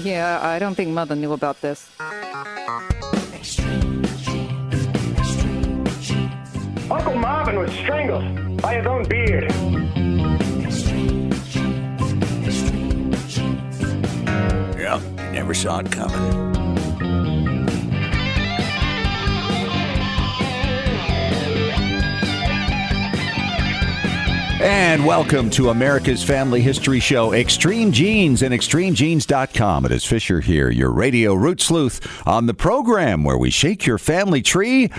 Yeah, I don't think Mother knew about this. Uncle Marvin was strangled by his own beard. Yeah, you never saw it coming. And welcome to America's Family History Show, Extreme Genes and ExtremeGenes.com. It is Fisher here, your radio root sleuth, on the program where we shake your family tree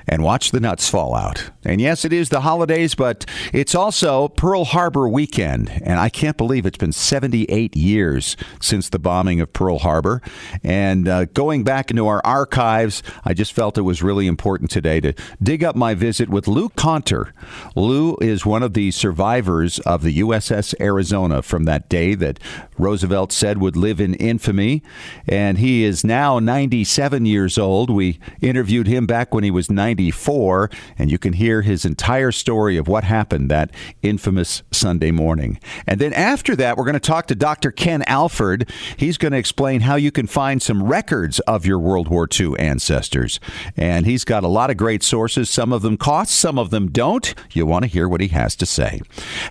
and watch the nuts fall out. And yes, it is the holidays, but it's also Pearl Harbor weekend. And I can't believe it's been 78 years since the bombing of Pearl Harbor. And going back into our archives, I just felt it was really important today to dig up my visit with Lou Conter. Lou is one of the survivors of the USS Arizona from that day that Roosevelt said would live in infamy. And he is now 97 years old. We interviewed him back when he was 94, and you can hear his entire story of what happened that infamous Sunday morning. And then after that, we're going to talk to Dr. Ken Alford. He's going to explain how you can find some records of your World War II ancestors. And he's got a lot of great sources. Some of them cost, some of them don't. You want to hear what he has to say.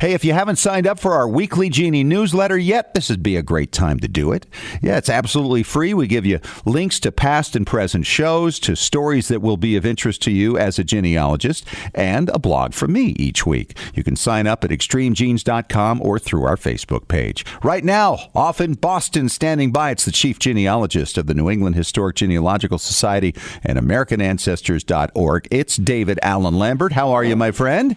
Hey, if you haven't signed up for our weekly Genie newsletter yet, this would be a great time to do it. Yeah, it's absolutely free. We give you links to past and present shows, to stories that will be of interest to you as a genealogist, and a blog from me each week. You can sign up at ExtremeGenes.com or through our Facebook page. Right now, off in Boston, standing by, it's the chief genealogist of the New England Historic Genealogical Society and AmericanAncestors.org. It's David Allen Lambert. How are you, my friend?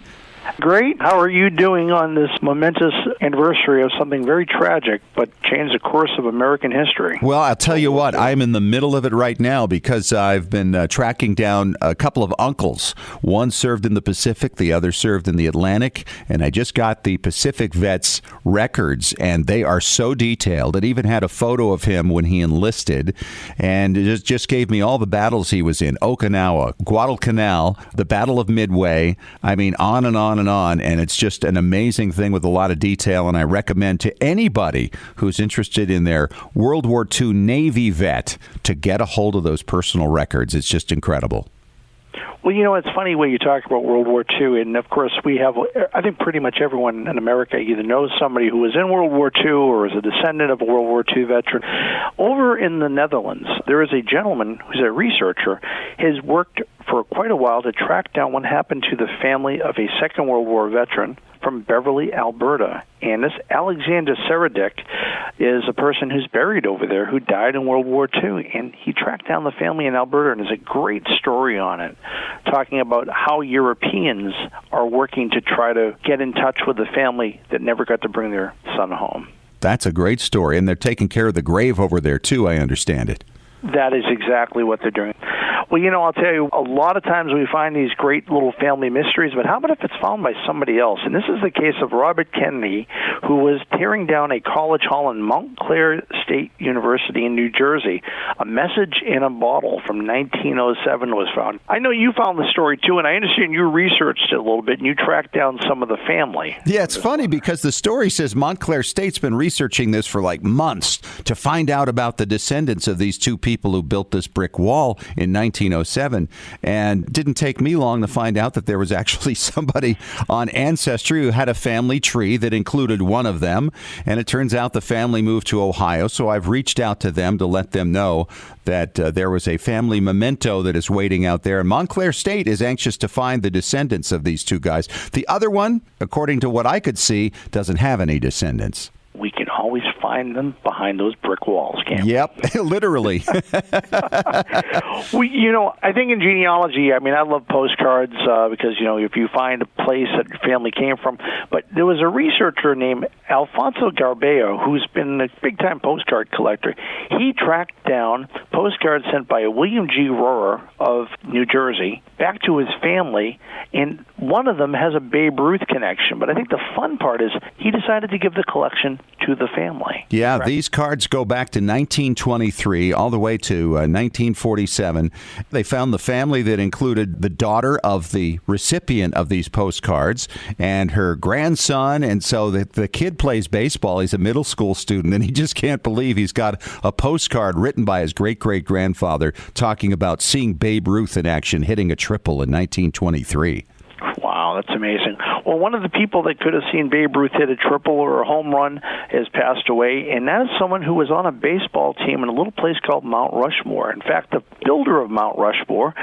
Great. How are you doing on this momentous anniversary of something very tragic, but changed the course of American history? Well, I'll tell you what, I'm in the middle of it right now because I've been tracking down a couple of uncles. One served in the Pacific, the other served in the Atlantic, and I just got the Pacific vet's records, and they are so detailed. It even had a photo of him when he enlisted, and it just gave me all the battles he was in. Okinawa, Guadalcanal, the Battle of Midway, I mean, on and on and on, and it's just an amazing thing with a lot of detail, and I recommend to anybody who's interested in their World War II Navy vet to get a hold of those personal records. It's just incredible. Well, you know, it's funny when you talk about World War II, and of course we have, I think pretty much everyone in America either knows somebody who was in World War II or is a descendant of a World War II veteran. Over in the Netherlands, there is a gentleman who's a researcher, has worked for quite a while to track down what happened to the family of a Second World War veteran from Beverly, Alberta. And this Alexander Seredic is a person who's buried over there who died in World War II. And he tracked down the family in Alberta, and there's a great story on it, talking about how Europeans are working to try to get in touch with the family that never got to bring their son home. That's a great story. And they're taking care of the grave over there, too, I understand it. That is exactly what they're doing. Well, you know, I'll tell you, a lot of times we find these great little family mysteries, but how about if it's found by somebody else? And this is the case of Robert Kennedy, who was tearing down a college hall in Montclair State University in New Jersey. A message in a bottle from 1907 was found. I know you found the story, too, and I understand you researched it a little bit, and you tracked down some of the family. Yeah, it's funny because the story says Montclair State's been researching this for like months to find out about the descendants of these two people who built this brick wall in 1907, and it didn't take me long to find out that there was actually somebody on Ancestry who had a family tree that included one of them, and it turns out the family moved to Ohio, so I've reached out to them to let them know that there was a family memento that is waiting out there, and Montclair State is anxious to find the descendants of these two guys. The other one, according to what I could see, doesn't have any descendants. We can always find them behind those brick walls, can't we? Yep, literally. Well, you know, I think in genealogy, I mean, I love postcards because, you know, if you find a place that your family came from. But there was a researcher named Alfonso Garbeo who's been a big-time postcard collector. He tracked down postcards sent by William G. Rohrer of New Jersey back to his family, and one of them has a Babe Ruth connection. But I think the fun part is he decided to give the collection to the the family. Yeah, these cards go back to 1923 all the way to 1947. They found the family that included the daughter of the recipient of these postcards and her grandson. And so the kid plays baseball. He's a middle school student, and he just can't believe he's got a postcard written by his great-great-grandfather talking about seeing Babe Ruth in action hitting a triple in 1923. Wow, that's amazing. Well, one of the people that could have seen Babe Ruth hit a triple or a home run has passed away, and that is someone who was on a baseball team in a little place called Mount Rushmore. In fact, the builder of Mount Rushmore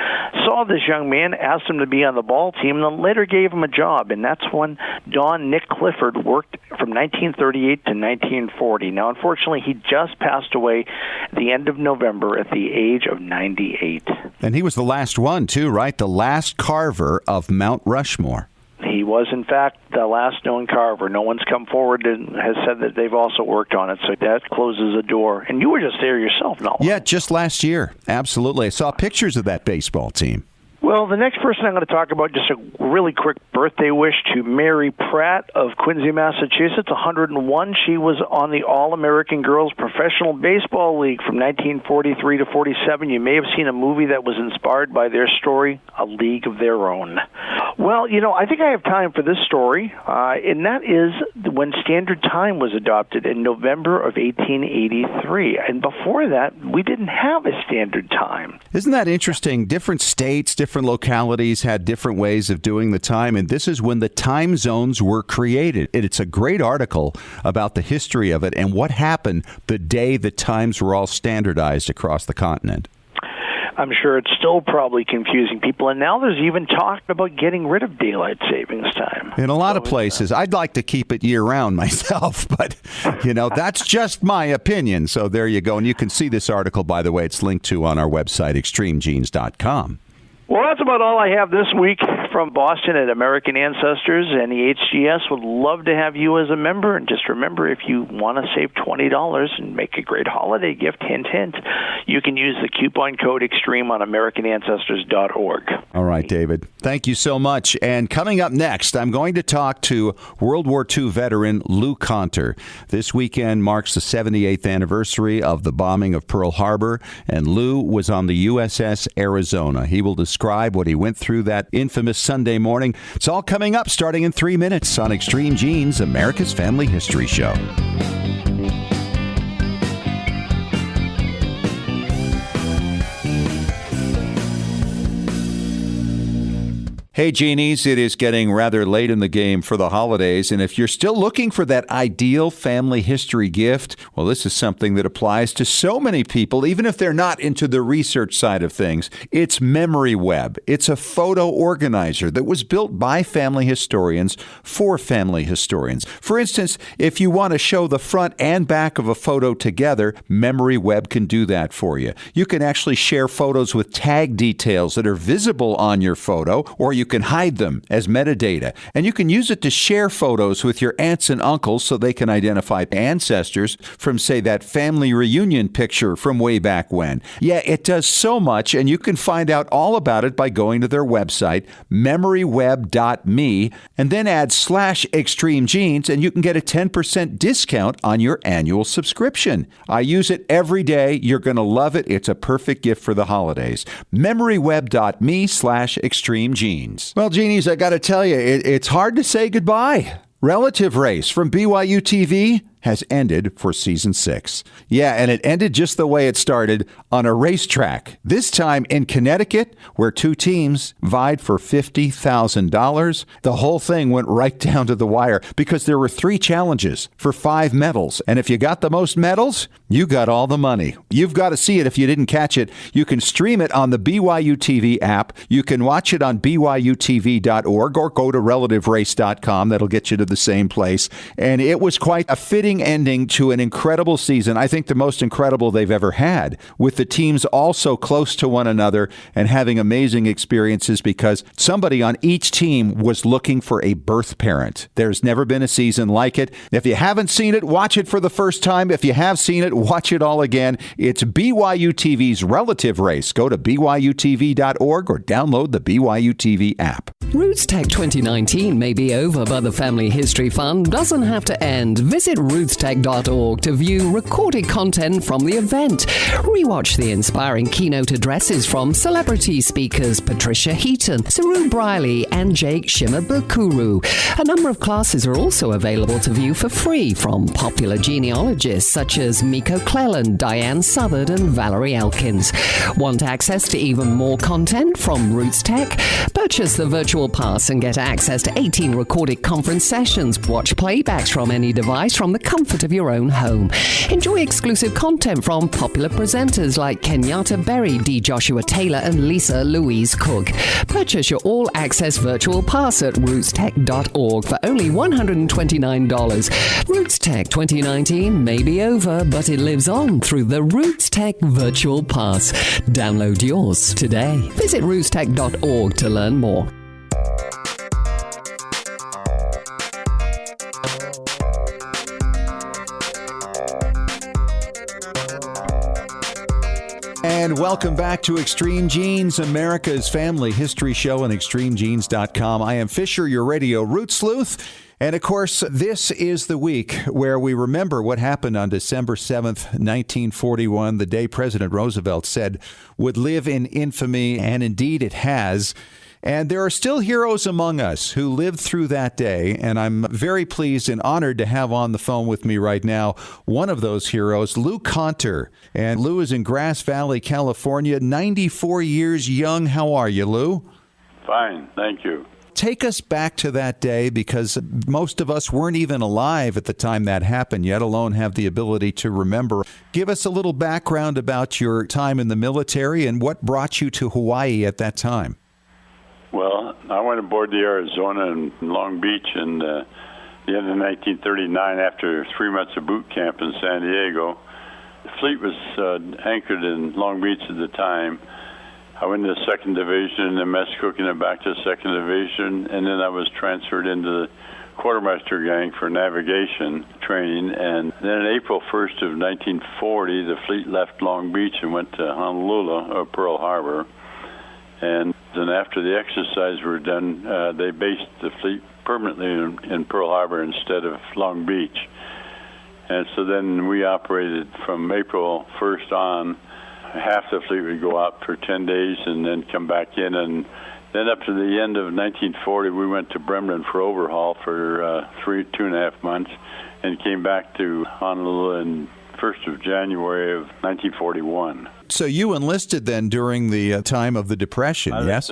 saw this young man, asked him to be on the ball team, and then later gave him a job, and that's when Don Nick Clifford worked from 1938 to 1940. Now, unfortunately, he just passed away at the end of November at the age of 98. And he was the last one, too, right? The last carver of Mount Rushmore. He was, in fact, the last known carver. No one's come forward and has said that they've also worked on it, so that closes a door. And you were just there yourself, no? Yeah, just last year. Absolutely. I saw pictures of that baseball team. Well, the next person I'm going to talk about, just a really quick birthday wish to Mary Pratt of Quincy, Massachusetts, 101. She was on the All-American Girls Professional Baseball League from 1943 to 47. You may have seen a movie that was inspired by their story, A League of Their Own. Well, I think I have time for this story, and that is when Standard Time was adopted in November of 1883. And before that, we didn't have a Standard Time. Isn't that interesting? Different states, different localities had different ways of doing the time, and this is when the time zones were created. It's a great article about the history of it and what happened the day the times were all standardized across the continent. I'm sure it's still probably confusing people, and now there's even talk about getting rid of daylight savings time. In a lot of places. I'd like to keep it year-round myself, but, that's just my opinion. So there you go. And you can see this article, by the way, it's linked to on our website, extremegenes.com. Well, that's about all I have this week from Boston at American Ancestors, and the HGS would love to have you as a member. And just remember, if you want to save $20 and make a great holiday gift, hint, hint, you can use the coupon code EXTREME on AmericanAncestors.org. All right, David. Thank you so much. And coming up next, I'm going to talk to World War II veteran Lou Conter. This weekend marks the 78th anniversary of the bombing of Pearl Harbor, and Lou was on the USS Arizona. He will describe what he went through that infamous Sunday morning. It's all coming up starting in 3 minutes on Extreme Genes, America's Family History Show. Hey, Genies, it is getting rather late in the game for the holidays, and if you're still looking for that ideal family history gift, well, this is something that applies to so many people, even if they're not into the research side of things. It's Memory Web. It's a photo organizer that was built by family historians for family historians. For instance, if you want to show the front and back of a photo together, Memory Web can do that for you. You can actually share photos with tag details that are visible on your photo, or you can hide them as metadata. And you can use it to share photos with your aunts and uncles so they can identify ancestors from, say, that family reunion picture from way back when. Yeah, it does so much, and you can find out all about it by going to their website, memoryweb.me, and then add /extremegenes, and you can get a 10% discount on your annual subscription. I use it every day. You're going to love it. It's a perfect gift for the holidays. memoryweb.me/extremegenes. Well, Genies, I got to tell you, it's hard to say goodbye. Relative Race from BYU TV has ended for season 6. Yeah, and it ended just the way it started, on a racetrack. This time in Connecticut, where 2 teams vied for $50,000. The whole thing went right down to the wire because there were 3 challenges for 5 medals. And if you got the most medals, you got all the money. You've got to see it if you didn't catch it. You can stream it on the BYU TV app. You can watch it on BYUtv.org or go to relativerace.com. That'll get you to the same place. And it was quite a fitting ending to an incredible season. I think the most incredible they've ever had, with the teams all so close to one another and having amazing experiences because somebody on each team was looking for a birth parent. There's never been a season like it. If you haven't seen it, watch it for the first time. If you have seen it, watch it all again. It's BYU TV's Relative Race. Go to BYUtv.org or download the BYU TV app. Roots Tech 2019 may be over, but the Family History Fun doesn't have to end. Visit Roots rootstech.org to view recorded content from the event. Rewatch the inspiring keynote addresses from celebrity speakers Patricia Heaton, Saru Briley, and Jake Shimabukuro. A number of classes are also available to view for free from popular genealogists such as Miko Cleland, Diane Southard, and Valerie Elkins. Want access to even more content from Roots Tech? Purchase the virtual pass and get access to 18 recorded conference sessions. Watch playbacks from any device from the comfort of your own home. Enjoy exclusive content from popular presenters like Kenyatta Berry, D. Joshua Taylor, and Lisa Louise Cook. Purchase your all-access virtual pass at rootstech.org for only $129. Roots Tech 2019 may be over, but it lives on through the Roots Tech Virtual Pass. Download yours today. Visit rootstech.org to learn more. And welcome back to Extreme Genes, America's family history show on extremegenes.com. I am Fisher, your radio root sleuth. And of course, this is the week where we remember what happened on December 7th, 1941, the day President Roosevelt said would live in infamy, and indeed it has. And there are still heroes among us who lived through that day, and I'm very pleased and honored to have on the phone with me right now one of those heroes, Lou Conter. And Lou is in Grass Valley, California, 94 years young. How are you, Lou? Fine, thank you. Take us back to that day, because most of us weren't even alive at the time that happened, yet alone have the ability to remember. Give us a little background about your time in the military and what brought you to Hawaii at that time. Well, I went aboard the Arizona in Long Beach in the end of 1939 after 3 months of boot camp in San Diego. The fleet was anchored in Long Beach at the time. I went to the 2nd Division and mess cooking and back to the 2nd Division, and then I was transferred into the quartermaster gang for navigation training. And then on April 1st of 1940, the fleet left Long Beach and went to Honolulu, or Pearl Harbor. And then after the exercise were done, they based the fleet permanently in Pearl Harbor instead of Long Beach. And so then we operated from April 1st on. Half the fleet would go out for 10 days and then come back in. And then up to the end of 1940, we went to Bremen for overhaul for 2.5 months and came back to Honolulu in 1st of January of 1941. So you enlisted then during the time of the Depression, yes?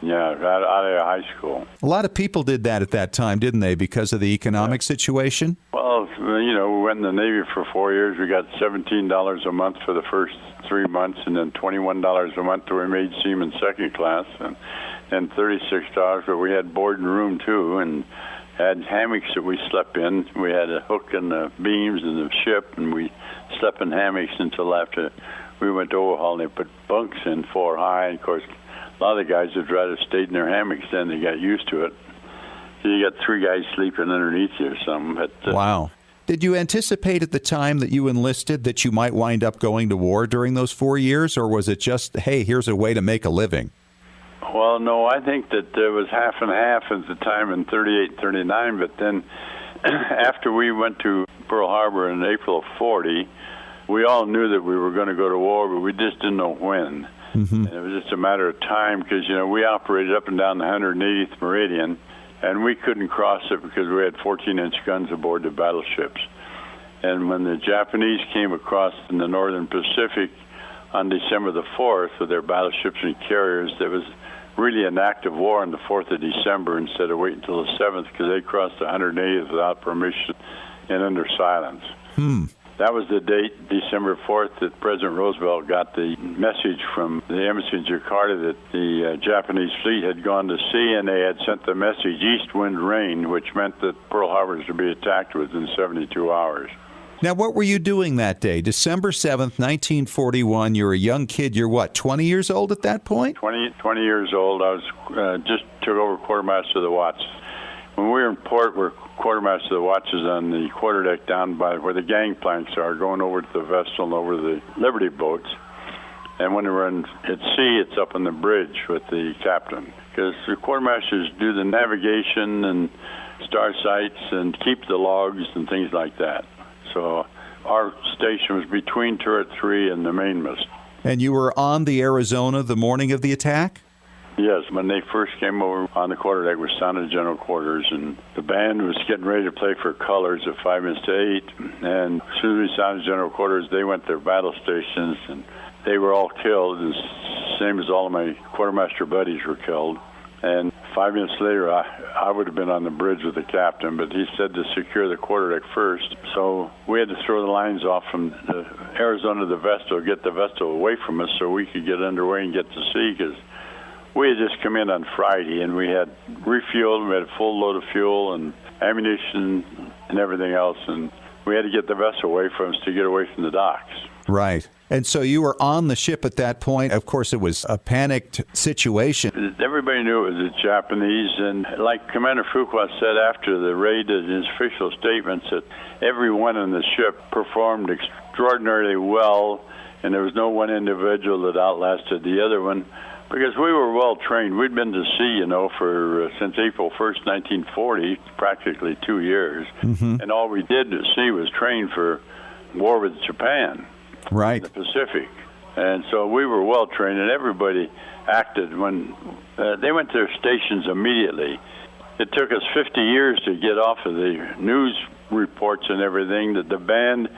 Yeah, out of high school. A lot of people did that at that time, didn't they, because of the economic situation? Well, you know, we went in the Navy for 4 years. We got $17 a month for the first 3 months, and then $21 a month till we made seaman second class, and $36, but we had board and room too, and had hammocks that we slept in. We had a hook in the beams of the ship, and we slept in hammocks until after we went to overhaul, and they put bunks in 4 high. And of course, a lot of the guys would rather stayed in their hammocks then. They got used to it. So you got 3 guys sleeping underneath you or something. But, wow. Did you anticipate at the time that you enlisted that you might wind up going to war during those 4 years, or was it just, hey, here's a way to make a living? Well, no, I think that there was half and half at the time in 38, 39, but then after we went to Pearl Harbor in April of 40, we all knew that we were going to go to war, but we just didn't know when. Mm-hmm. And it was just a matter of time because, you know, we operated up and down the 180th meridian, and we couldn't cross it because we had 14-inch guns aboard the battleships. And when the Japanese came across in the northern Pacific on December the 4th with their battleships and carriers, there was really an active war on the 4th of December instead of waiting until the 7th because they crossed the 180th without permission and under silence. That was the date, December 4th, that President Roosevelt got the message from the embassy in Jakarta that the Japanese fleet had gone to sea, and they had sent the message east wind rain, which meant that Pearl Harbor was to be attacked within 72 hours. Now, what were you doing that day? December 7th, 1941. You're a young kid. You're what, 20 years old at that point? 20 years old. I was just took over quartermaster of the watch. When we were in port, we're quartermaster of the watches on the quarterdeck down by where the gangplanks are, going over to the vessel and over the Liberty boats. And when we're at sea, it's up on the bridge with the captain. Because the quartermasters do the navigation and star sites and keep the logs and things like that. So our station was between turret 3 and the mainmast. And you were on the Arizona the morning of the attack? Yes, when they first came over on the quarterdeck, we sounded general quarters, and the band was getting ready to play for colors at 5 minutes to 8. And as soon as we sounded general quarters, they went to their battle stations, and they were all killed, the same as all of my quartermaster buddies were killed. And 5 minutes later, I would have been on the bridge with the captain, but he said to secure the quarterdeck first. So we had to throw the lines off from the Arizona to the Vestal, get the Vestal away from us so we could get underway and get to sea, because we had just come in on Friday, and we had refueled, we had a full load of fuel and ammunition and everything else, and we had to get the vessel away from us to get away from the docks. Right. And so you were on the ship at that point. Of course, it was a panicked situation. Everybody knew it was the Japanese, and like Commander Fuqua said after the raid in his official statements, that everyone on the ship performed extraordinarily well, and there was no one individual that outlasted the other one, because we were well trained. We'd been to sea, for since April 1st, 1940, practically 2 years, and all we did at sea was train for war with Japan. Right. In the Pacific. And so we were well trained, and everybody acted when they went to their stations immediately. It took us 50 years to get off of the news reports and everything that the band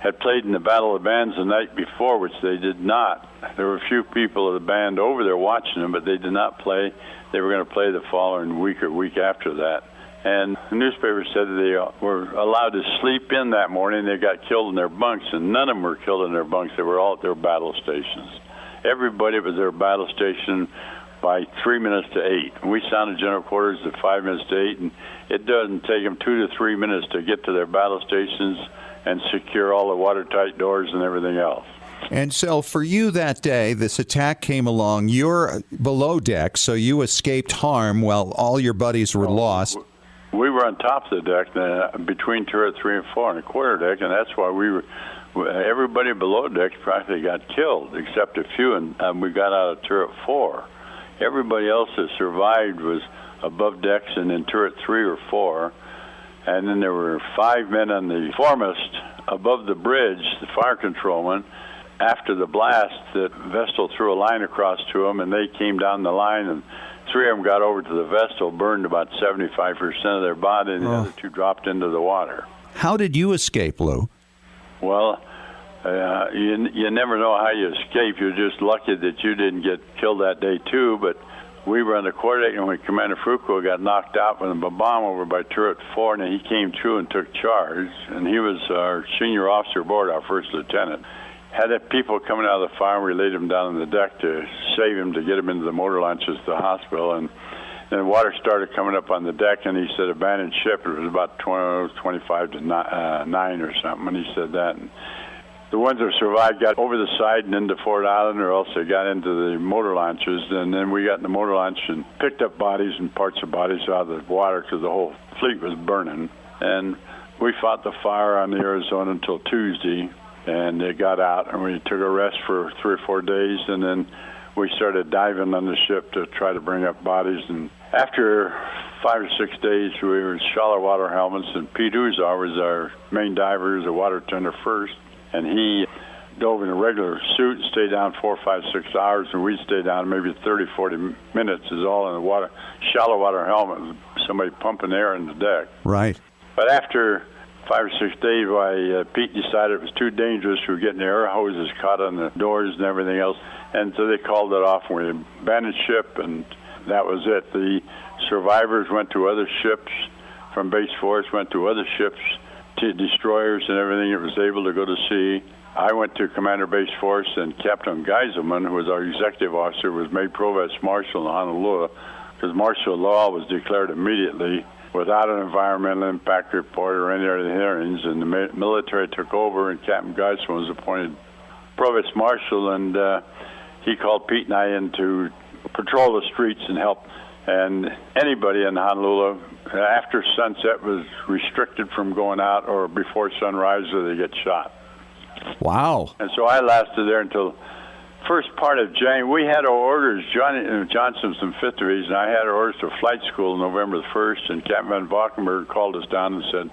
had played in the Battle of the Bands the night before, which they did not. There were a few people of the band over there watching them, but they did not play. They were going to play the following week or week after that. And the newspaper said that they were allowed to sleep in that morning. They got killed in their bunks, and none of them were killed in their bunks. They were all at their battle stations. Everybody was at their battle station by 3 minutes to 8. We sounded general quarters at 5 minutes to 8, and it doesn't take them 2 to 3 minutes to get to their battle stations and secure all the watertight doors and everything else. And so for you that day, this attack came along. You're below deck, so you escaped harm while all your buddies were lost. We were on top of the deck, between turret 3 and 4 on the quarterdeck, and that's why everybody below deck practically got killed, except a few, and we got out of turret 4. Everybody else that survived was above decks and in turret 3 or 4, and then there were 5 men on the foremast above the bridge, the fire controlman. After the blast, that Vestal threw a line across to them, and they came down the line, and 3 of them got over to the Vestal, burned about 75% of their body, and the other 2 dropped into the water. How did you escape, Lou? Well, you never know how you escape. You're just lucky that you didn't get killed that day, too. But we were on the quarterdeck, and when Commander Fuqua got knocked out with a bomb over by turret 4, and he came through and took charge, and he was our senior officer aboard, our first lieutenant. Had people coming out of the fire, we laid him down on the deck to save him, to get him into the motor launches to the hospital. And then water started coming up on the deck, and he said, abandoned ship. It was about 25 to 9 or something, and he said that. And the ones that survived got over the side and into Fort Island, or else they got into the motor launches. And then we got in the motor launch and picked up bodies and parts of bodies out of the water, because the whole fleet was burning. And we fought the fire on the Arizona until Tuesday. And they got out, and we took a rest for 3 or 4 days, and then we started diving on the ship to try to bring up bodies. And after 5 or 6 days, we were in shallow water helmets, and Pete Uzar was our main diver, he was a water tender first, and he dove in a regular suit and stayed down 4, 5, 6 hours, and we'd stay down maybe 30, 40 minutes, is all in the water, shallow water helmet, with somebody pumping air in the deck. Right. But after 5 or 6 days, Pete decided it was too dangerous. We were getting the air hoses caught on the doors and everything else. And so they called it off, and we abandoned ship, and that was it. The survivors went to other ships from Base Force, went to other ships, to destroyers and everything. It was able to go to sea. I went to Commander Base Force, and Captain Geiselman, who was our executive officer, was made Provost Marshal in Honolulu, because martial law was declared immediately without an environmental impact report or any other hearings, and the military took over, and Captain Geiselman was appointed Provost Marshal, and he called Pete and I in to patrol the streets and help. And anybody in Honolulu, after sunset, was restricted from going out, or before sunrise, or they get shot. Wow. And so I lasted there until first part of January, we had our orders. Johnson's in 5th Division. I had our orders to flight school November the 1st, and Captain Van Valkenburg called us down and said,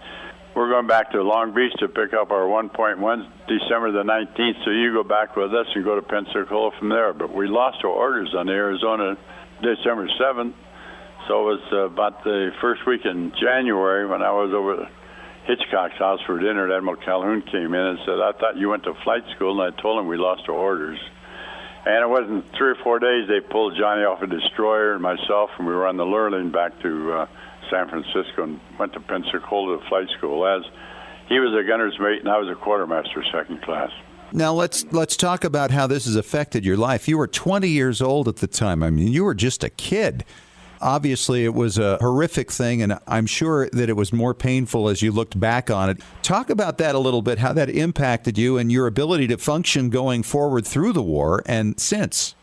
we're going back to Long Beach to pick up our 1.1 December the 19th, so you go back with us and go to Pensacola from there. But we lost our orders on the Arizona December 7th, so it was about the first week in January when I was over at Hitchcock's house for dinner, and Admiral Calhoun came in and said, I thought you went to flight school, and I told him we lost our orders. And it wasn't 3 or 4 days, they pulled Johnny off a destroyer and myself, and we were on the Lurleen back to San Francisco and went to Pensacola to flight school. As he was a gunner's mate and I was a quartermaster, second class. Now let's talk about how this has affected your life. You were 20 years old at the time. I mean, you were just a kid. Obviously, it was a horrific thing, and I'm sure that it was more painful as you looked back on it. Talk about that a little bit, how that impacted you and your ability to function going forward through the war and since.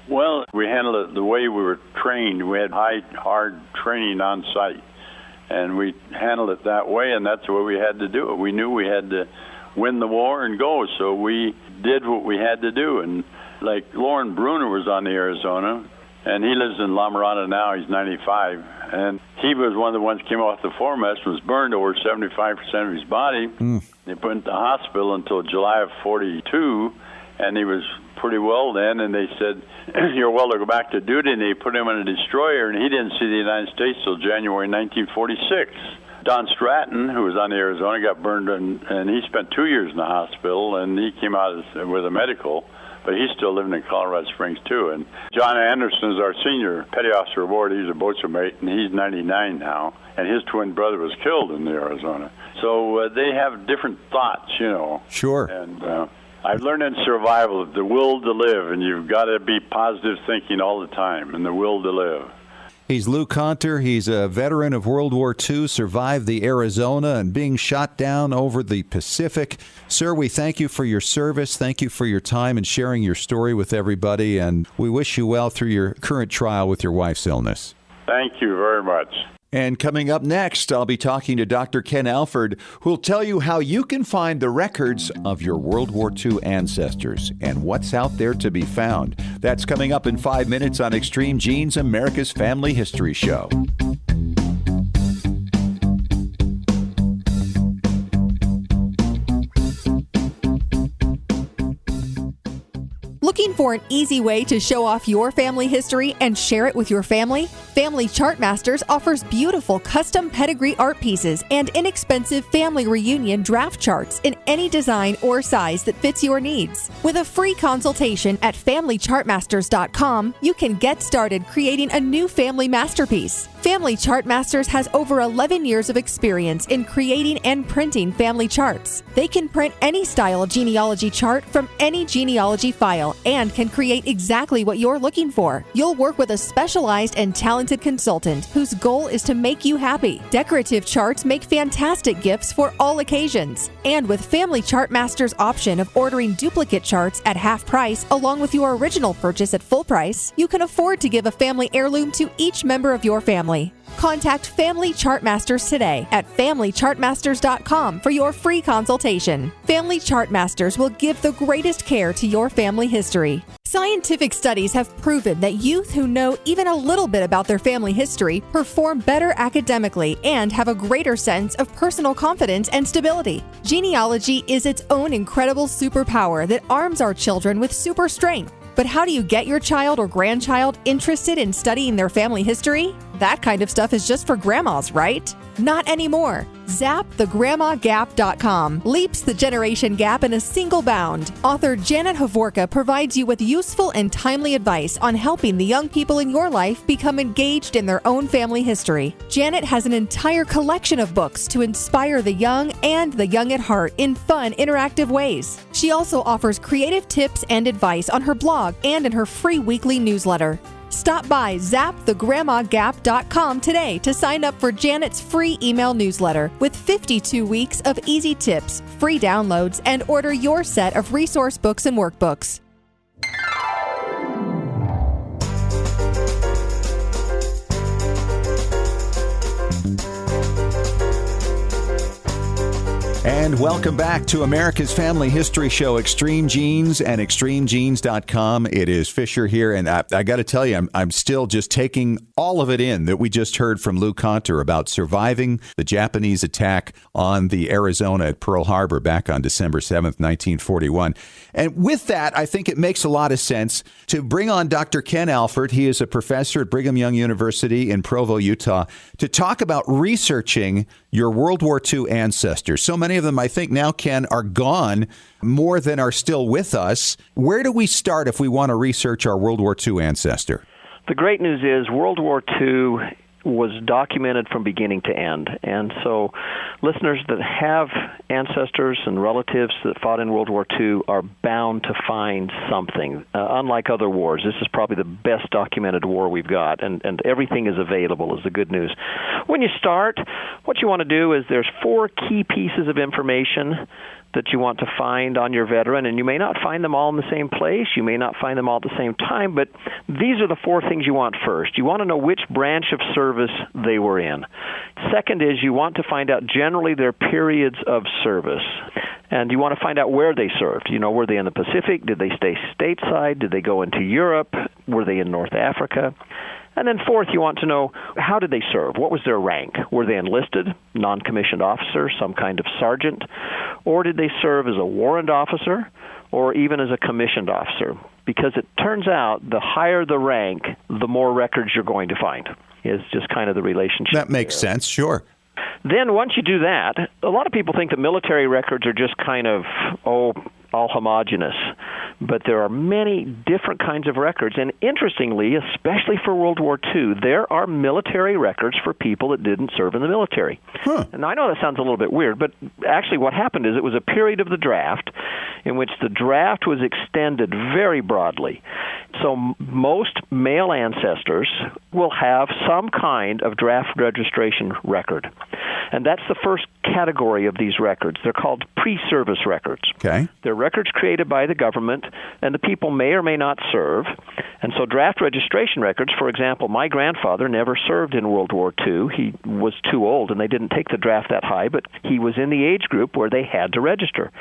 Well, we handled it the way we were trained. We had hard training on site, and we handled it that way, and that's the way we had to do it. We knew we had to win the war and go, so we did what we had to do. And like Lauren Bruner was on the Arizona, and he lives in La Mirada now. He's 95, and he was one of the ones who came off the foremast and was burned over 75% of his body. They put him in the hospital until July of 42, and he was pretty well then, and they said, you're well to go back to duty, and they put him on a destroyer, and he didn't see the United States till January 1946. Don Stratton, who was on the Arizona, got burned, and he spent 2 years in the hospital, and he came out with a medical, but he's still living in Colorado Springs, too. And John Anderson is our senior petty officer aboard. He's a boatswain mate, and he's 99 now, and his twin brother was killed in the Arizona. So they have different thoughts, you know. Sure. And I've learned in survival the will to live, and you've got to be positive thinking all the time, and the will to live. He's Lou Conter. He's a veteran of World War II, survived the Arizona and being shot down over the Pacific. Sir, we thank you for your service. Thank you for your time and sharing your story with everybody, and we wish you well through your current trial with your wife's illness. Thank you very much. And coming up next, I'll be talking to Dr. Ken Alford, who'll tell you how you can find the records of your World War II ancestors and what's out there to be found. That's coming up in 5 minutes on Extreme Genes, America's Family History Show. Looking for an easy way to show off your family history and share it with your family? Family Chartmasters offers beautiful custom pedigree art pieces and inexpensive family reunion draft charts in any design or size that fits your needs. With a free consultation at FamilyChartmasters.com, you can get started creating a new family masterpiece. Family Chartmasters has over 11 years of experience in creating and printing family charts. They can print any style genealogy chart from any genealogy file and can create exactly what you're looking for. You'll work with a specialized and talented consultant whose goal is to make you happy. Decorative charts make fantastic gifts for all occasions. And with Family Chartmasters' option of ordering duplicate charts at half price along with your original purchase at full price, you can afford to give a family heirloom to each member of your family. Contact Family Chartmasters today at FamilyChartmasters.com for your free consultation. Family Chartmasters will give the greatest care to your family history. Scientific studies have proven that youth who know even a little bit about their family history perform better academically and have a greater sense of personal confidence and stability. Genealogy is its own incredible superpower that arms our children with super strength. But how do you get your child or grandchild interested in studying their family history? That kind of stuff is just for grandmas, right? Not anymore. ZapTheGrandmaGap.com leaps the generation gap in a single bound. Author Janet Havorka provides you with useful and timely advice on helping the young people in your life become engaged in their own family history. Janet has an entire collection of books to inspire the young and the young at heart in fun, interactive ways. She also offers creative tips and advice on her blog and in her free weekly newsletter. Stop by ZapTheGrandmaGap.com today to sign up for Janet's free email newsletter with 52 weeks of easy tips, free downloads, and order your set of resource books and workbooks. And welcome back to America's Family History Show, Extreme Genes and ExtremeGenes.com. It is Fisher here, and I got to tell you, I'm still just taking all of it in that we just heard from Lou Conter about surviving the Japanese attack on the Arizona at Pearl Harbor back on December 7th, 1941. And with that, I think it makes a lot of sense to bring on Dr. Ken Alford. He is a professor at Brigham Young University in Provo, Utah, to talk about researching your World War II ancestors. So many of them, I think now, Ken, are gone, more than are still with us. Where do we start if we want to research our World War II ancestor? The great news is World War II was documented from beginning to end. And so listeners that have ancestors and relatives that fought in World War II are bound to find something. Unlike other wars, this is probably the best documented war we've got, and everything is available is the good news. When you start, what you want to do is there's 4 key pieces of information that you want to find on your veteran, and you may not find them all in the same place. You may not find them all at the same time, but these are the 4 things you want first. You want to know which branch of service they were in. Second is you want to find out generally their periods of service. And you want to find out where they served. You know, were they in the Pacific? Did they stay stateside? Did they go into Europe? Were they in North Africa? And then fourth, you want to know, how did they serve? What was their rank? Were they enlisted, non-commissioned officer, some kind of sergeant? Or did they serve as a warrant officer or even as a commissioned officer? Because it turns out the higher the rank, the more records you're going to find. Is just kind of the relationship. That makes sense, sure. Then once you do that, a lot of people think that military records are just kind of, all homogenous. But there are many different kinds of records. And interestingly, especially for World War II, there are military records for people that didn't serve in the military. And I know that sounds a little bit weird, but actually what happened is it was a period of the draft in which the draft was extended very broadly. So most male ancestors will have some kind of draft registration record. And that's the first category of these records. They're called pre-service records. Okay. They're records created by the government, and the people may or may not serve. And so draft registration records, for example, my grandfather never served in World War II. He was too old, and they didn't take the draft that high, but he was in the age group where they had to register.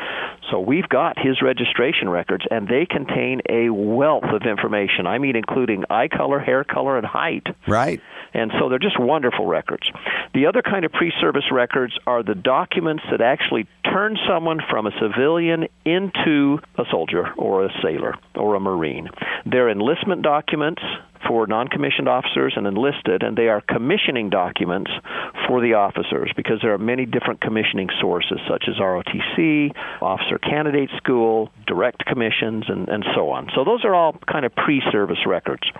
So we've got his registration records, and they contain a wealth of information. I mean, including eye color, hair color, and height. Right. And so they're just wonderful records. The other kind of pre-service records are the documents that actually turn someone from a civilian into a soldier or a sailor or a Marine. They're enlistment documents for non-commissioned officers and enlisted, and they are commissioning documents for the officers because there are many different commissioning sources such as ROTC, Officer Candidate School, direct commissions, and so on. So those are all kind of pre-service records.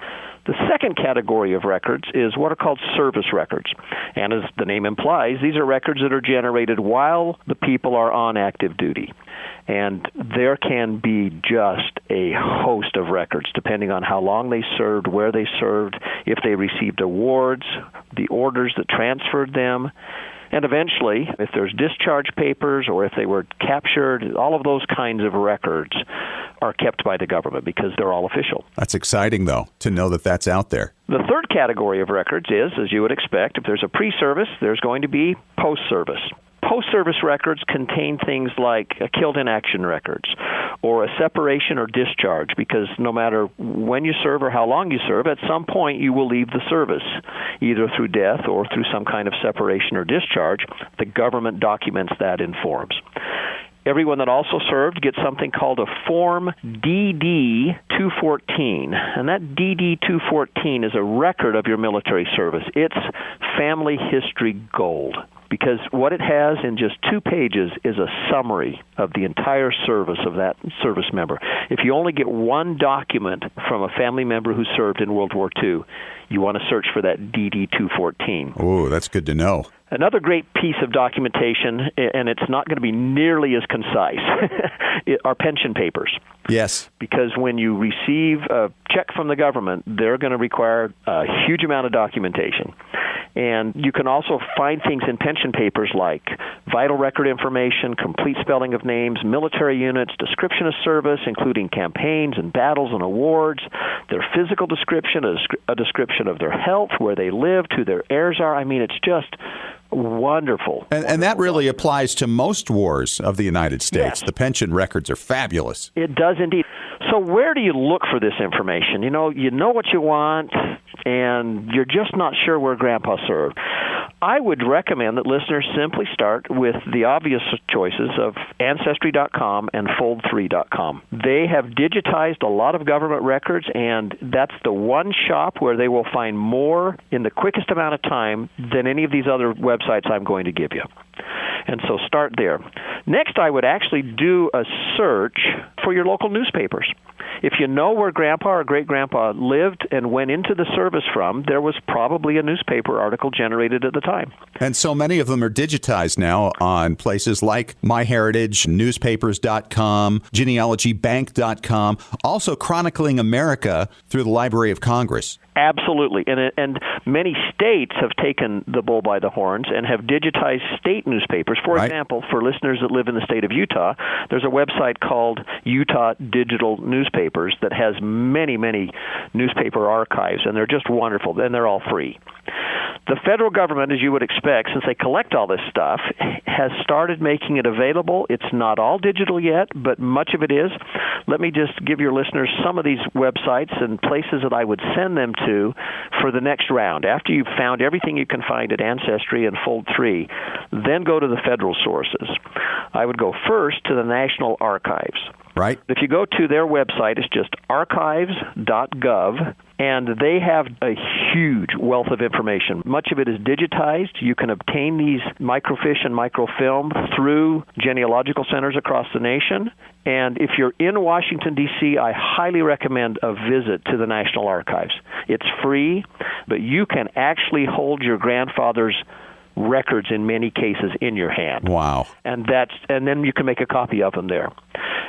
The second category of records is what are called service records. And as the name implies, these are records that are generated while the people are on active duty. And there can be just a host of records, depending on how long they served, where they served, if they received awards, the orders that transferred them. And eventually, if there's discharge papers or if they were captured, all of those kinds of records are kept by the government because they're all official. That's exciting, though, to know that that's out there. The third category of records is, as you would expect, if there's a pre-service, there's going to be post-service. Post-service records contain things like killed in action records or a separation or discharge, because no matter when you serve or how long you serve, at some point you will leave the service, either through death or through some kind of separation or discharge. The government documents that in forms. Everyone that also served gets something called a Form DD-214, and that DD-214 is a record of your military service. It's family history gold, because what it has in just 2 pages is a summary of the entire service of that service member. If you only get one document from a family member who served in World War II, you want to search for that DD-214. Oh, that's good to know. Another great piece of documentation, and it's not going to be nearly as concise, are pension papers. Yes. Because when you receive a check from the government, they're going to require a huge amount of documentation. And you can also find things in pension papers like vital record information, complete spelling of names, military units, description of service, including campaigns and battles and awards, their physical description, a description of their health, where they lived, who their heirs are. I mean, it's just wonderful. And that really applies to most wars of the United States. Yes. The pension records are fabulous. It does indeed. So where do you look for this information? You know what you want, and you're just not sure where Grandpa served. I would recommend that listeners simply start with the obvious choices of Ancestry.com and Fold3.com. They have digitized a lot of government records, and that's the one shop where they will find more in the quickest amount of time than any of these other websites I'm going to give you. And so start there. Next, I would actually do a search for your local newspapers. If you know where Grandpa or great-grandpa lived and went into the service from, there was probably a newspaper article generated at the time. And so many of them are digitized now on places like MyHeritage, newspapers.com, genealogybank.com, also chronicling America through the Library of Congress. Absolutely. And many states have taken the bull by the horns and have digitized state newspapers. For example, for listeners that live in the state of Utah, there's a website called Utah Digital Newspapers that has many, many newspaper archives, and they're just wonderful, and they're all free. The federal government, as you would expect, since they collect all this stuff, has started making it available. It's not all digital yet, but much of it is. Let me just give your listeners some of these websites and places that I would send them to for the next round. After you've found everything you can find at Ancestry and Fold3, then go to the federal sources. I would go first to the National Archives. Right. If you go to their website, it's just archives.gov, and they have a huge wealth of information. Much of it is digitized. You can obtain these microfiche and microfilm through genealogical centers across the nation. And if you're in Washington, D.C., I highly recommend a visit to the National Archives. It's free, but you can actually hold your grandfather's records in many cases in your hand. Wow. And then you can make a copy of them there.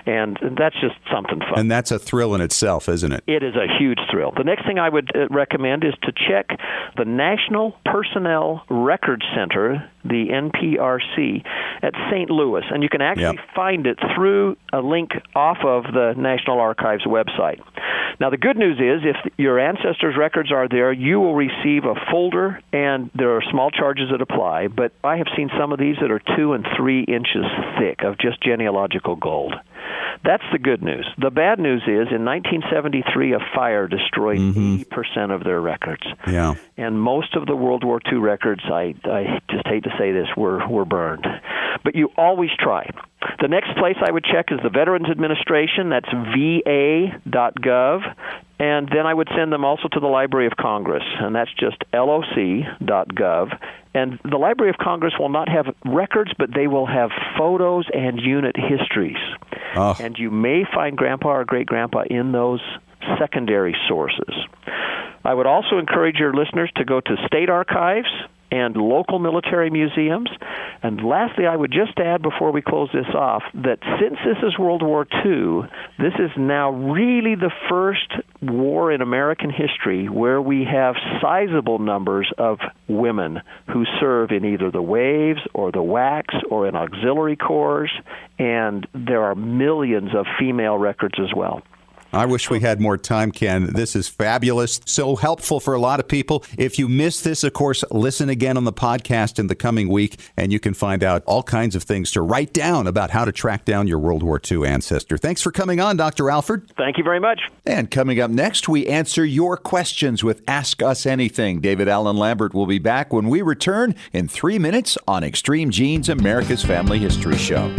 And that's just something fun. And that's a thrill in itself, isn't it? It is a huge thrill. The next thing I would recommend is to check the National Personnel Records Center, the NPRC, at St. Louis. And you can actually find it through a link off of the National Archives website. Now, the good news is if your ancestors' records are there, you will receive a folder, and there are small charges that apply. But I have seen some of these that are 2 and 3 inches thick of just genealogical gold. That's the good news. The bad news is in 1973, a fire destroyed 80% of their records. Yeah. And most of the World War II records, I just hate to say this, were burned. But you always try. The next place I would check is the Veterans Administration. That's va.gov. And then I would send them also to the Library of Congress, and that's just loc.gov. And the Library of Congress will not have records, but they will have photos and unit histories. Oh. And you may find Grandpa or great-grandpa in those secondary sources. I would also encourage your listeners to go to state archives and local military museums. And lastly, I would just add before we close this off that since this is World War II, this is now really the first war in American history where we have sizable numbers of women who serve in either the Waves or the WACs or in auxiliary corps, and there are millions of female records as well. I wish we had more time, Ken. This is fabulous. So helpful for a lot of people. If you missed this, of course, listen again on the podcast in the coming week, and you can find out all kinds of things to write down about how to track down your World War II ancestor. Thanks for coming on, Dr. Alford. Thank you very much. And coming up next, we answer your questions with Ask Us Anything. David Allen Lambert will be back when we return in 3 minutes on Extreme Genes, America's Family History Show.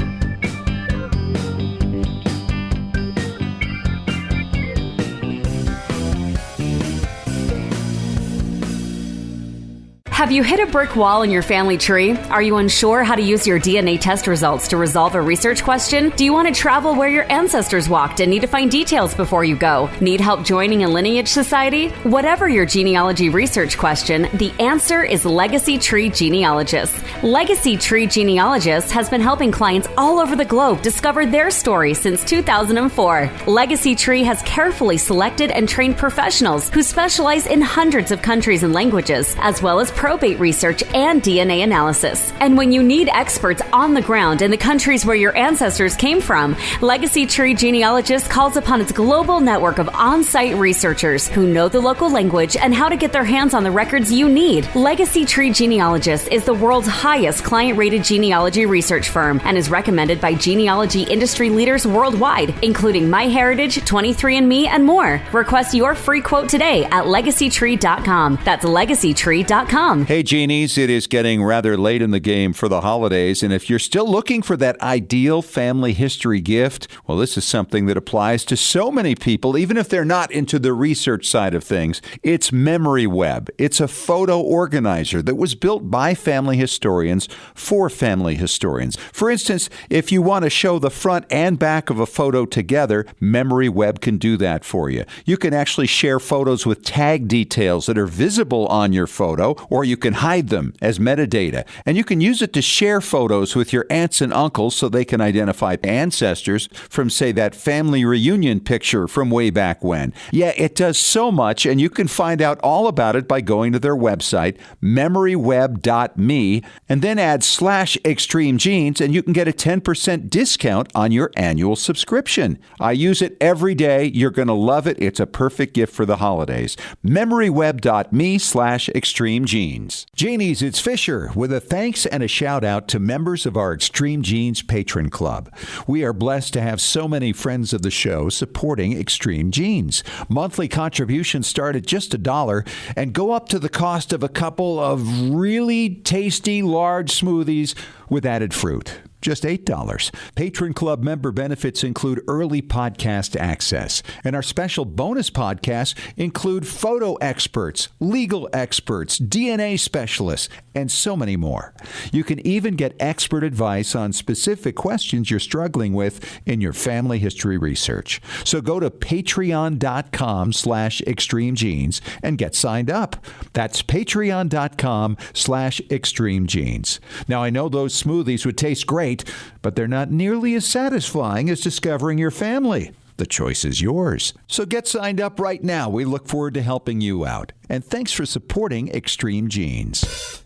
Have you hit a brick wall in your family tree? Are you unsure how to use your DNA test results to resolve a research question? Do you want to travel where your ancestors walked and need to find details before you go? Need help joining a lineage society? Whatever your genealogy research question, the answer is Legacy Tree Genealogist. Legacy Tree Genealogist has been helping clients all over the globe discover their story since 2004. Legacy Tree has carefully selected and trained professionals who specialize in hundreds of countries and languages, as well as probate research, and DNA analysis. And when you need experts on the ground in the countries where your ancestors came from, Legacy Tree Genealogist calls upon its global network of on-site researchers who know the local language and how to get their hands on the records you need. Legacy Tree Genealogist is the world's highest client-rated genealogy research firm and is recommended by genealogy industry leaders worldwide, including MyHeritage, 23andMe, and more. Request your free quote today at legacytree.com. That's legacytree.com. Hey, Genies, it is getting rather late in the game for the holidays, and if you're still looking for that ideal family history gift, well, this is something that applies to so many people, even if they're not into the research side of things. It's MemoryWeb. It's a photo organizer that was built by family historians for family historians. For instance, if you want to show the front and back of a photo together, MemoryWeb can do that for you. You can actually share photos with tag details that are visible on your photo, or you can hide them as metadata. And you can use it to share photos with your aunts and uncles so they can identify ancestors from, say, that family reunion picture from way back when. Yeah, it does so much, and you can find out all about it by going to their website, memoryweb.me, and then add /extremegenes, and you can get a 10% discount on your annual subscription. I use it every day. You're going to love it. It's a perfect gift for the holidays. memoryweb.me/extremegenes. Genies, it's Fisher with a thanks and a shout out to members of our Extreme Genes Patron Club. We are blessed to have so many friends of the show supporting Extreme Genes. Monthly contributions start at just $1 and go up to the cost of a couple of really tasty large smoothies with added fruit. Just $8. Patron Club member benefits include early podcast access, and our special bonus podcasts include photo experts, legal experts, DNA specialists, and so many more. You can even get expert advice on specific questions you're struggling with in your family history research. So go to patreon.com/extremegenes and get signed up. That's patreon.com/extremegenes. Now, I know those smoothies would taste great, but they're not nearly as satisfying as discovering your family. The choice is yours. So get signed up right now. We look forward to helping you out. And thanks for supporting Extreme Genes.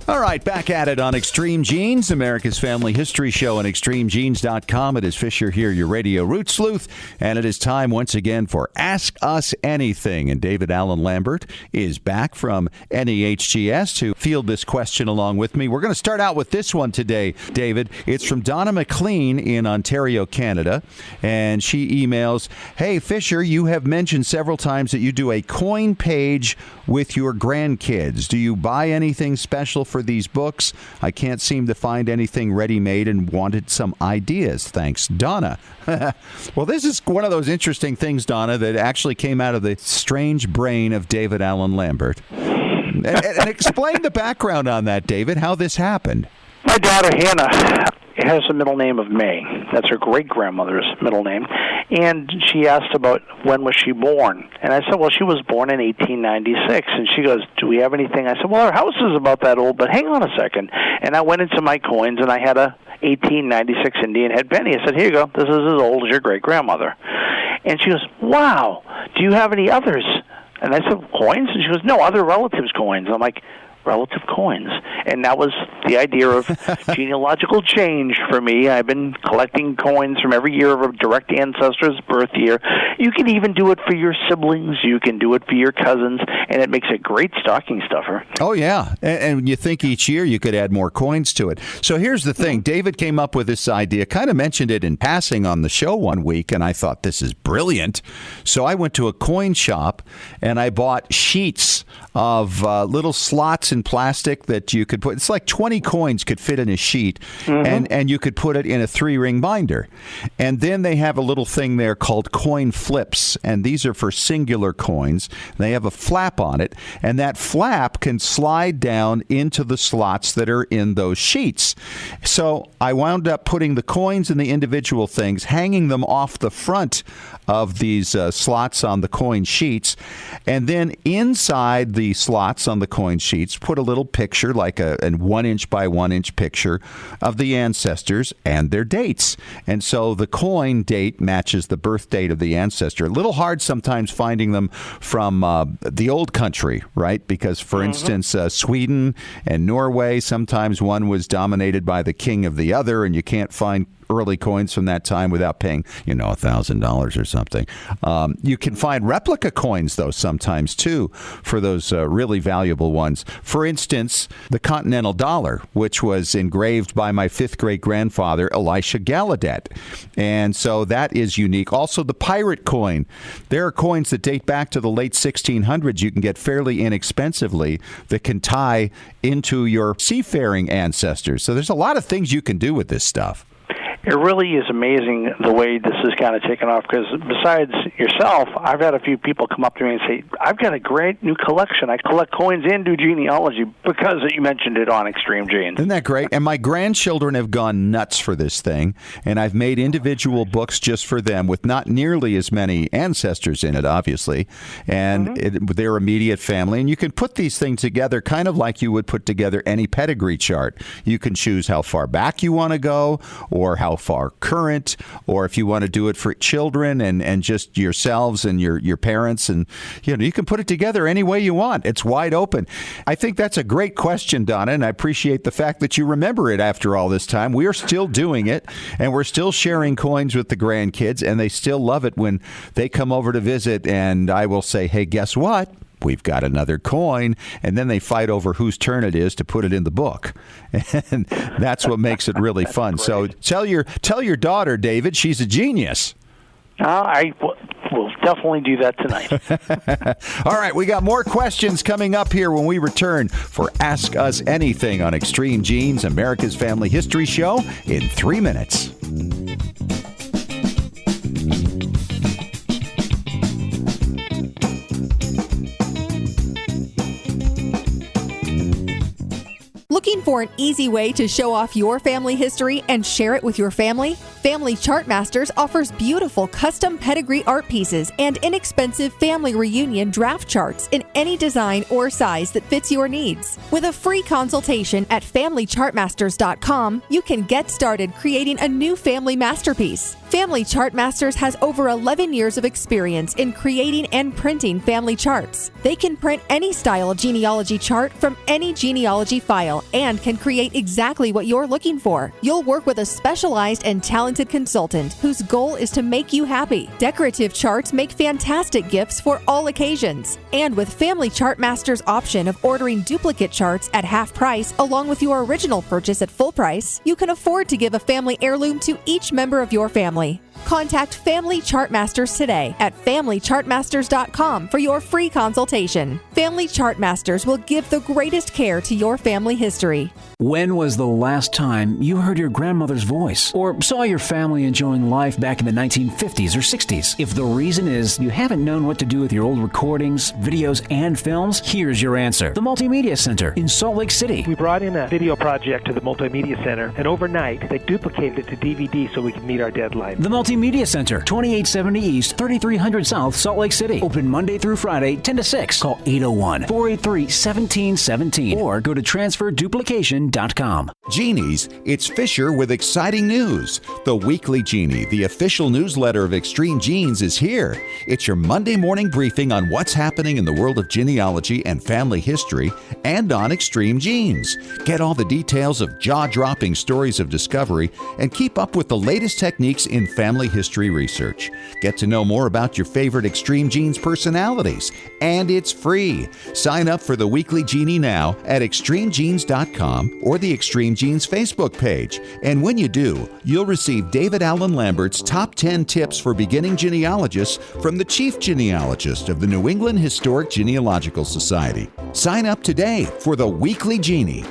All right, back at it on Extreme Genes, America's Family History Show on extremegenes.com. It is Fisher here, your radio root sleuth, and it is time once again for Ask Us Anything. And David Allen Lambert is back from NEHGS to field this question along with me. We're going to start out with this one today, David. It's from Donna McLean in Ontario, Canada, and she emails, "Hey, Fisher, you have mentioned several times that you do a coin page with your grandkids. Do you buy anything special for these books? I can't seem to find anything ready-made and wanted some ideas. Thanks, Donna." Well, this is one of those interesting things, Donna, that actually came out of the strange brain of David Allen Lambert. and explain the background on that, David, how this happened. My daughter, Hannah, has a middle name of May. That's her great-grandmother's middle name. And she asked about when was she born. And I said, well, she was born in 1896. And she goes, do we have anything? I said, well, our house is about that old, but hang on a second. And I went into my coins, and I had a 1896 Indian head penny. I said, here you go. This is as old as your great-grandmother. And she goes, wow, do you have any others? And I said, coins? And she goes, no, other relatives' coins. I'm like, relative coins. And that was the idea of genealogical change for me. I've been collecting coins from every year of a direct ancestor's birth year. You can even do it for your siblings. You can do it for your cousins, and it makes a great stocking stuffer. Oh, yeah. And you think each year you could add more coins to it. So here's the thing. David came up with this idea, kind of mentioned it in passing on the show one week, and I thought, this is brilliant. So I went to a coin shop, and I bought sheets of little slots in plastic that you could put. It's like 20 coins could fit in a sheet, and you could put it in a 3-ring binder. And then they have a little thing there called coin flips, and these are for singular coins. They have a flap on it, and that flap can slide down into the slots that are in those sheets. So I wound up putting the coins in the individual things, hanging them off the front of these slots on the coin sheets, and then inside the slots on the coin sheets put a little picture, like a 1 inch by 1 inch picture of the ancestors and their dates. And so the coin date matches the birth date of the ancestor. A little hard sometimes finding them from the old country, right? Because, for instance, Sweden and Norway, sometimes one was dominated by the king of the other, and you can't find early coins from that time without paying, $1,000 or something. You can find replica coins, though, sometimes, too, for those really valuable ones. For instance, the Continental Dollar, which was engraved by my fifth great-grandfather, Elisha Gallaudet. And so that is unique. Also, the pirate coin. There are coins that date back to the late 1600s you can get fairly inexpensively that can tie into your seafaring ancestors. So there's a lot of things you can do with this stuff. It really is amazing the way this is kind of taken off, because besides yourself, I've had a few people come up to me and say, I've got a great new collection. I collect coins and do genealogy because you mentioned it on Extreme Genes. Isn't that great? And my grandchildren have gone nuts for this thing, and I've made individual books just for them with not nearly as many ancestors in it, obviously, and their immediate family. And you can put these things together kind of like you would put together any pedigree chart. You can choose how far back you want to go, or how far current, or if you want to do it for children and just yourselves and your parents, and you can put it together any way you want. It's wide open. I think that's a great question, Donna, and I appreciate the fact that you remember it after all this time. We are still doing it, and we're still sharing coins with the grandkids, and they still love it when they come over to visit, and I will say, hey, guess what? We've got another coin, and then they fight over whose turn it is to put it in the book, and that's what makes it really fun. So tell your daughter, David, she's a genius. I will definitely do that tonight. All right, we got more questions coming up here when we return for Ask Us Anything on Extreme Genes, America's Family History Show, in 3 minutes. Looking for an easy way to show off your family history and share it with your family? Family Chartmasters offers beautiful custom pedigree art pieces and inexpensive family reunion draft charts in any design or size that fits your needs. With a free consultation at FamilyChartmasters.com, you can get started creating a new family masterpiece. Family Chartmasters has over 11 years of experience in creating and printing family charts. They can print any style genealogy chart from any genealogy file and can create exactly what you're looking for. You'll work with a specialized and talented consultant whose goal is to make you happy. Decorative charts make fantastic gifts for all occasions. And with Family Chartmasters' option of ordering duplicate charts at half price along with your original purchase at full price, you can afford to give a family heirloom to each member of your family. Contact Family Chartmasters today at FamilyChartmasters.com for your free consultation. Family Chartmasters will give the greatest care to your family history. When was the last time you heard your grandmother's voice or saw your family enjoying life back in the 1950s or 60s? If the reason is you haven't known what to do with your old recordings, videos, and films, here's your answer. The Multimedia Center in Salt Lake City. We brought in a video project to the Multimedia Center, and overnight they duplicated it to DVD so we could meet our deadline. The Multimedia Center, 2870 East, 3300 South, Salt Lake City. Open Monday through Friday, 10 to 6. Call 801-483-1717 or go to transferduplication.com. Genies, it's Fisher with exciting news. The Weekly Genie, the official newsletter of Extreme Genes, is here. It's your Monday morning briefing on what's happening in the world of genealogy and family history and on Extreme Genes. Get all the details of jaw-dropping stories of discovery and keep up with the latest techniques in family history research. Get to know more about your favorite Extreme Genes personalities. And it's free. Sign up for the Weekly Genie now at extremegenes.com or the Extreme Genes Facebook page. And when you do, you'll receive David Allen Lambert's top 10 tips for beginning genealogists from the chief genealogist of the New England Historic Genealogical Society. Sign up today for the Weekly Genie.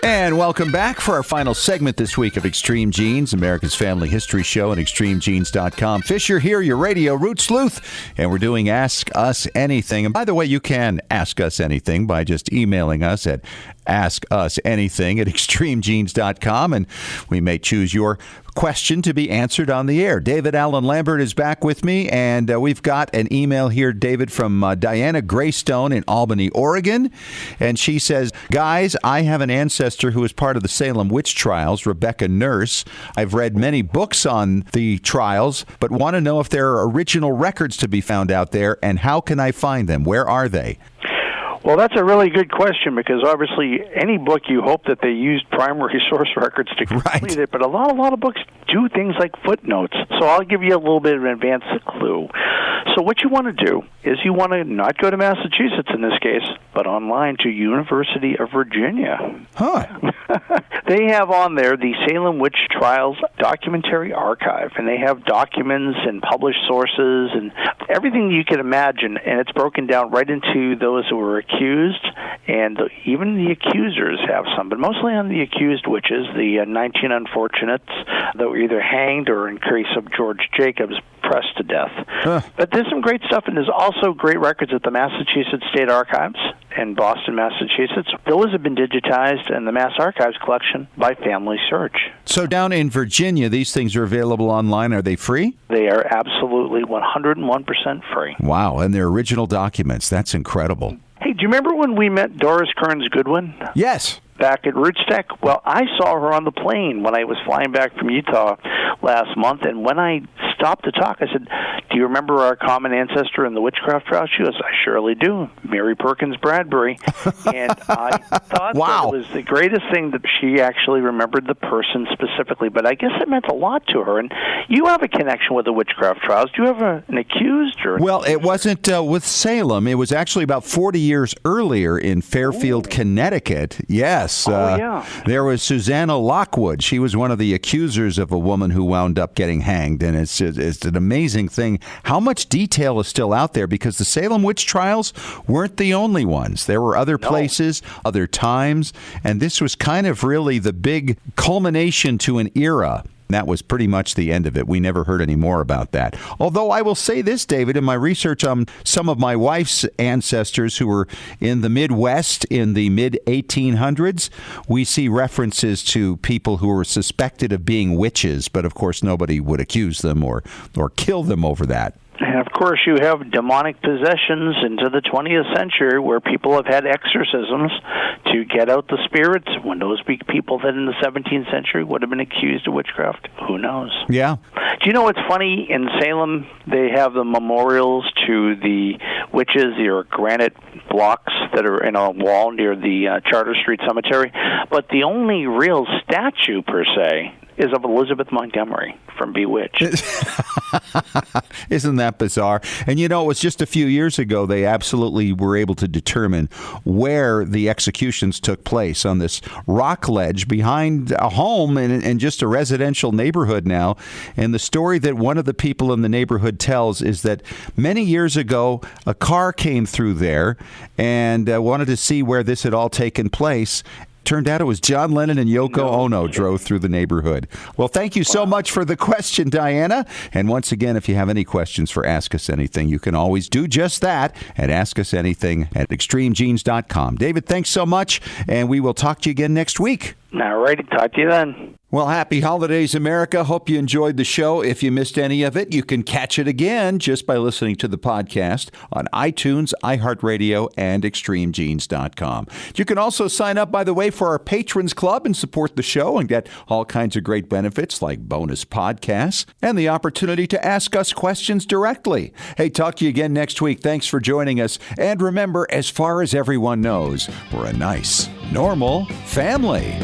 And welcome back for our final segment this week of Extreme Genes, America's Family History Show and ExtremeGenes.com. Fisher here, your radio root sleuth, and we're doing Ask Us Anything. And by the way, you can ask us anything by just emailing us at askusanything@extremegenes.com, and we may choose your question to be answered on the air. David Allen Lambert is back with me, and we've got an email here, David, from Diana Greystone in Albany, Oregon. And she says, guys, I have an ancestor who was part of the Salem witch trials, Rebecca Nurse. I've read many books on the trials, but want to know if there are original records to be found out there, and how can I find them? Where are they? Well, that's a really good question, because obviously any book you hope that they used primary source records to complete it, but a lot of books do things like footnotes. So I'll give you a little bit of an advanced clue. So what you want to do is you want to not go to Massachusetts in this case, but online to University of Virginia. They have on there the Salem Witch Trials Documentary Archive, and they have documents and published sources and everything you can imagine, and it's broken down right into those who were accused, and even the accusers have some, but mostly on the accused witches, the 19 unfortunates that were either hanged or, in case of George Jacobs, pressed to death. But there's some great stuff, and there's also great records at the Massachusetts State Archives in Boston, Massachusetts. Those have been digitized in the Mass Archives collection by Family Search. So down in Virginia, these things are available online. Are they free? They are absolutely 101% free. Wow, and they're original documents. That's incredible. Hey, do you remember when we met Doris Kearns Goodwin? Yes. Back at Rootstech? Well, I saw her on the plane when I was flying back from Utah last month, and when I stopped to talk, I said, do you remember our common ancestor in the witchcraft trial? She goes, I surely do, Mary Perkins Bradbury. And I thought that it was the greatest thing that she actually remembered the person specifically, but I guess it meant a lot to her. And you have a connection with the witchcraft trials. Do you have an accused? Or well, it wasn't with Salem. It was actually about 40 years earlier in Fairfield, Connecticut. Yes. There was Susanna Lockwood. She was one of the accusers of a woman who wound up getting hanged, and it's an amazing thing how much detail is still out there, because the Salem witch trials weren't the only ones. There were other places, other times, and this was kind of really the big culmination to an era. That was pretty much the end of it. We never heard any more about that. Although I will say this, David, in my research on some of my wife's ancestors who were in the Midwest in the mid-1800s, we see references to people who were suspected of being witches, but of course nobody would accuse them or kill them over that. And, of course, you have demonic possessions into the 20th century where people have had exorcisms to get out the spirits. When those be people that in the 17th century would have been accused of witchcraft? Who knows? Yeah. Do you know what's funny? In Salem, they have the memorials to the witches. There are granite blocks that are in a wall near the Charter Street Cemetery. But the only real statue, per se, is of Elizabeth Montgomery from Bewitched. Isn't that bizarre? And you know, it was just a few years ago they absolutely were able to determine where the executions took place on this rock ledge behind a home in just a residential neighborhood now. And the story that one of the people in the neighborhood tells is that many years ago, a car came through there and wanted to see where this had all taken place. Turned out it was John Lennon and Yoko Ono drove through the neighborhood. Well, thank you so much for the question, Diana. And once again, if you have any questions for Ask Us Anything, you can always do just that at askusanything@extremegenes.com. David, thanks so much, and we will talk to you again next week. All righty, talk to you then. Well, happy holidays, America. Hope you enjoyed the show. If you missed any of it, you can catch it again just by listening to the podcast on iTunes, iHeartRadio, and ExtremeGenes.com. You can also sign up, by the way, for our Patrons Club and support the show and get all kinds of great benefits like bonus podcasts and the opportunity to ask us questions directly. Hey, talk to you again next week. Thanks for joining us. And remember, as far as everyone knows, we're a nice, normal family.